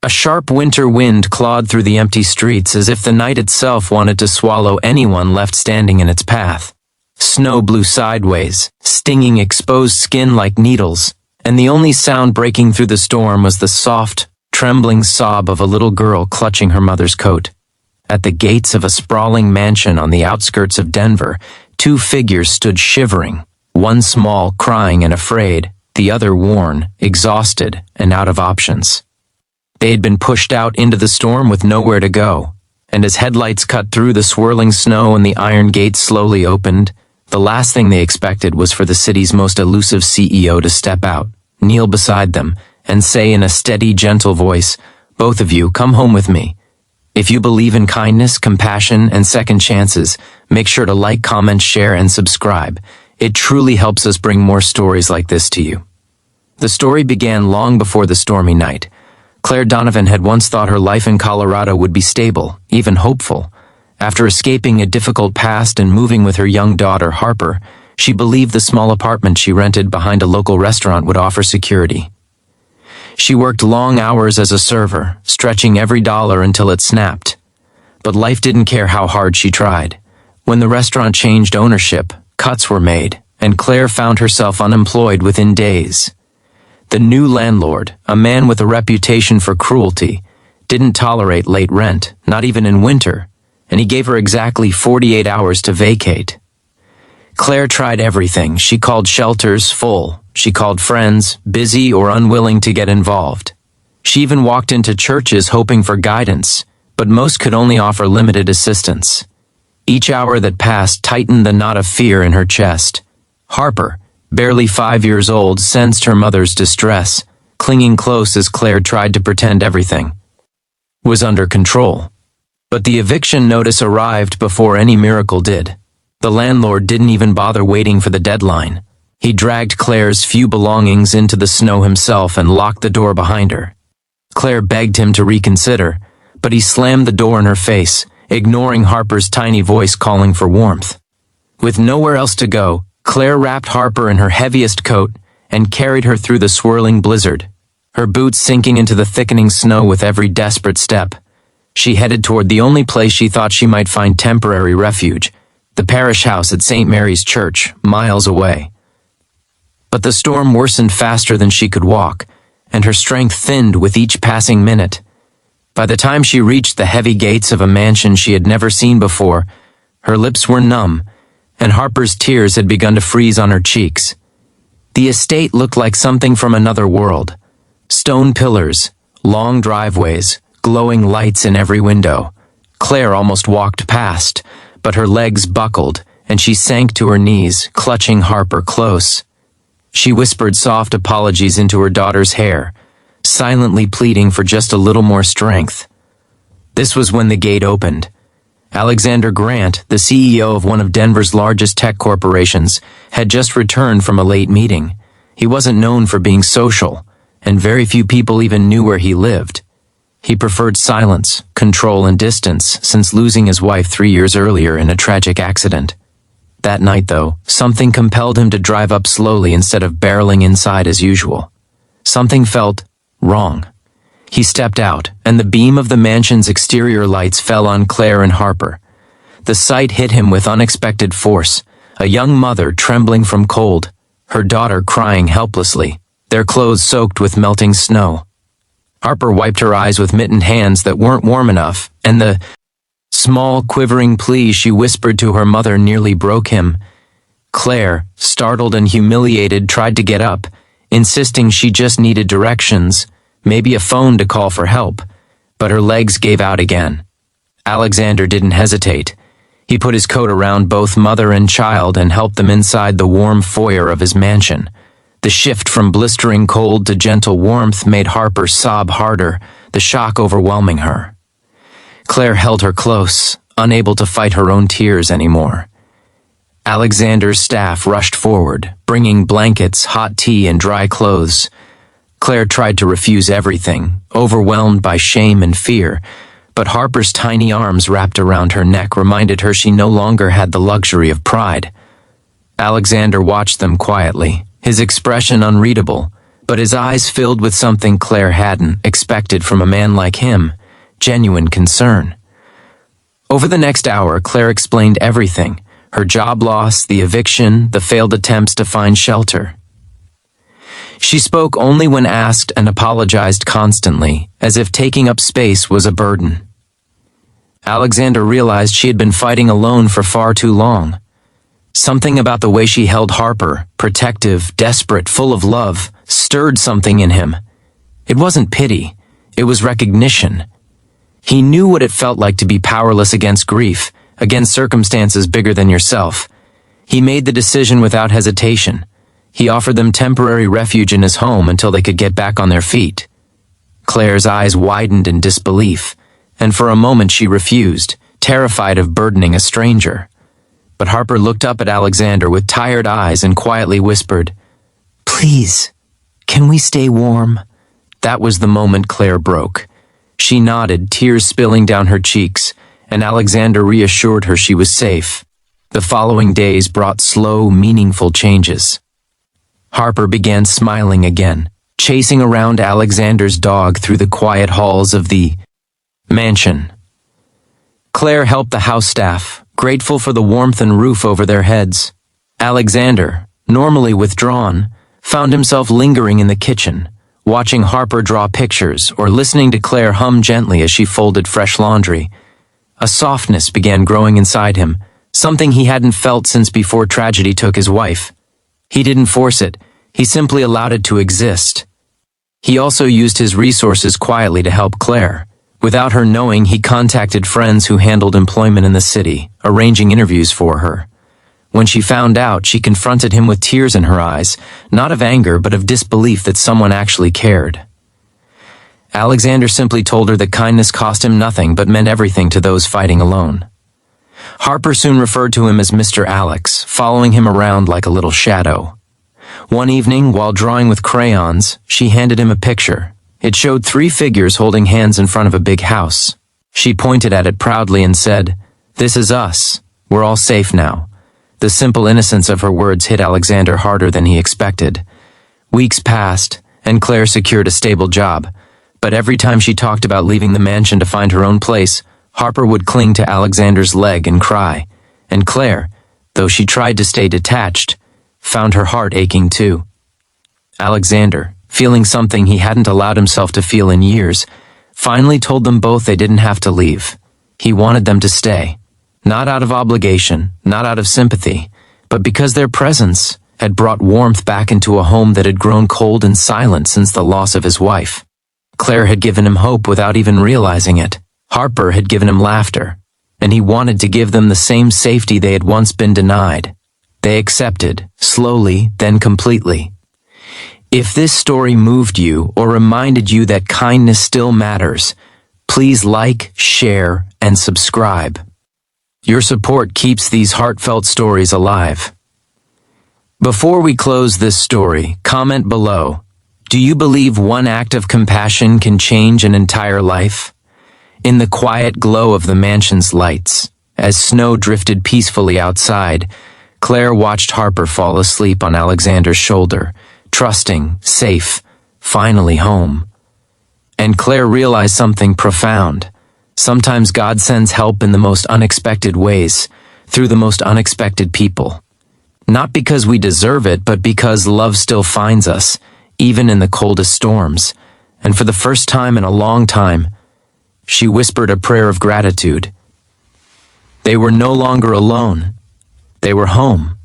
A sharp winter wind clawed through the empty streets as if the night itself wanted to swallow anyone left standing in its path. Snow blew sideways, stinging exposed skin like needles, and the only sound breaking through the storm was the soft, trembling sob of a little girl clutching her mother's coat. At the gates of a sprawling mansion on the outskirts of Denver, two figures stood shivering, one small, crying and afraid, the other worn, exhausted, and out of options. They had been pushed out into the storm with nowhere to go, and as headlights cut through the swirling snow and the iron gates slowly opened, the last thing they expected was for the city's most elusive CEO to step out, kneel beside them, and say in a steady, gentle voice, "Both of you, come home with me. If you believe in kindness, compassion, and second chances, make sure to like, comment, share, and subscribe. It truly helps us bring more stories like this to you." The story began long before the stormy night. Claire Donovan had once thought her life in Colorado would be stable, even hopeful. After escaping a difficult past and moving with her young daughter, Harper, she believed the small apartment she rented behind a local restaurant would offer security. She worked long hours as a server, stretching every dollar until it snapped. But life didn't care how hard she tried. When the restaurant changed ownership, cuts were made, and Claire found herself unemployed within days. The new landlord, a man with a reputation for cruelty, didn't tolerate late rent, not even in winter, and he gave her exactly 48 hours to vacate. Claire tried everything. She called shelters full. She called friends, busy or unwilling to get involved. She even walked into churches hoping for guidance, but most could only offer limited assistance. Each hour that passed tightened the knot of fear in her chest. Harper, barely 5 years old, sensed her mother's distress, clinging close as Claire tried to pretend everything was under control. But the eviction notice arrived before any miracle did. The landlord didn't even bother waiting for the deadline. He dragged Claire's few belongings into the snow himself and locked the door behind her. Claire begged him to reconsider, but he slammed the door in her face, ignoring Harper's tiny voice calling for warmth. With nowhere else to go, Claire wrapped Harper in her heaviest coat and carried her through the swirling blizzard, her boots sinking into the thickening snow with every desperate step. She headed toward the only place she thought she might find temporary refuge, the parish house at St. Mary's Church, miles away. But the storm worsened faster than she could walk, and her strength thinned with each passing minute. By the time she reached the heavy gates of a mansion she had never seen before, her lips were numb, and Harper's tears had begun to freeze on her cheeks. The estate looked like something from another world. Stone pillars, long driveways, glowing lights in every window. Claire almost walked past, but her legs buckled, and she sank to her knees, clutching Harper close. She whispered soft apologies into her daughter's hair, silently pleading for just a little more strength. This was when the gate opened. Alexander Grant, the CEO of one of Denver's largest tech corporations, had just returned from a late meeting. He wasn't known for being social, and very few people even knew where he lived. He preferred silence, control, and distance since losing his wife 3 years earlier in a tragic accident. That night, though, something compelled him to drive up slowly instead of barreling inside as usual. Something felt wrong. He stepped out, and the beam of the mansion's exterior lights fell on Claire and Harper. The sight hit him with unexpected force, a young mother trembling from cold, her daughter crying helplessly, their clothes soaked with melting snow. Harper wiped her eyes with mittened hands that weren't warm enough, and the small, quivering plea she whispered to her mother nearly broke him. Claire, startled and humiliated, tried to get up, insisting she just needed directions, maybe a phone to call for help, but her legs gave out again. Alexander didn't hesitate. He put his coat around both mother and child and helped them inside the warm foyer of his mansion. The shift from blistering cold to gentle warmth made Harper sob harder, the shock overwhelming her. Claire held her close, unable to fight her own tears anymore. Alexander's staff rushed forward, bringing blankets, hot tea, and dry clothes. Claire tried to refuse everything, overwhelmed by shame and fear, but Harper's tiny arms wrapped around her neck reminded her she no longer had the luxury of pride. Alexander watched them quietly, his expression unreadable, but his eyes filled with something Claire hadn't expected from a man like him, genuine concern. Over the next hour, Claire explained everything: her job loss, the eviction, the failed attempts to find shelter. She spoke only when asked and apologized constantly, as if taking up space was a burden. Alexander realized she had been fighting alone for far too long. Something about the way she held Harper, protective, desperate, full of love, stirred something in him. It wasn't pity, it was recognition. He knew what it felt like to be powerless against grief, against circumstances bigger than yourself. He made the decision without hesitation. He offered them temporary refuge in his home until they could get back on their feet. Claire's eyes widened in disbelief, and for a moment she refused, terrified of burdening a stranger. But Harper looked up at Alexander with tired eyes and quietly whispered, "Please, can we stay warm?" That was the moment Claire broke. She nodded, tears spilling down her cheeks, and Alexander reassured her she was safe. The following days brought slow, meaningful changes. Harper began smiling again, chasing around Alexander's dog through the quiet halls of the mansion. Claire helped the house staff, grateful for the warmth and roof over their heads. Alexander, normally withdrawn, found himself lingering in the kitchen, watching Harper draw pictures or listening to Claire hum gently as she folded fresh laundry. A softness began growing inside him, something he hadn't felt since before tragedy took his wife. He didn't force it, he simply allowed it to exist. He also used his resources quietly to help Claire. Without her knowing, he contacted friends who handled employment in the city, arranging interviews for her. When she found out, she confronted him with tears in her eyes, not of anger but of disbelief that someone actually cared. Alexander simply told her that kindness cost him nothing but meant everything to those fighting alone. Harper soon referred to him as Mr. Alex, following him around like a little shadow. One evening, while drawing with crayons, she handed him a picture. It showed 3 figures holding hands in front of a big house. She pointed at it proudly and said, "This is us. We're all safe now." The simple innocence of her words hit Alexander harder than he expected. Weeks passed, and Claire secured a stable job. But every time she talked about leaving the mansion to find her own place, Harper would cling to Alexander's leg and cry. And Claire, though she tried to stay detached, found her heart aching too. Alexander, feeling something he hadn't allowed himself to feel in years, finally told them both they didn't have to leave. He wanted them to stay. Not out of obligation, not out of sympathy, but because their presence had brought warmth back into a home that had grown cold and silent since the loss of his wife. Claire had given him hope without even realizing it. Harper had given him laughter, and he wanted to give them the same safety they had once been denied. They accepted, slowly, then completely. If this story moved you or reminded you that kindness still matters, please like, share, and subscribe. Your support keeps these heartfelt stories alive. Before we close this story, comment below. Do you believe one act of compassion can change an entire life? In the quiet glow of the mansion's lights, as snow drifted peacefully outside, Claire watched Harper fall asleep on Alexander's shoulder, trusting, safe, finally home. And Claire realized something profound. Sometimes God sends help in the most unexpected ways, through the most unexpected people. Not because we deserve it, but because love still finds us, even in the coldest storms. And for the first time in a long time, she whispered a prayer of gratitude. They were no longer alone. They were home.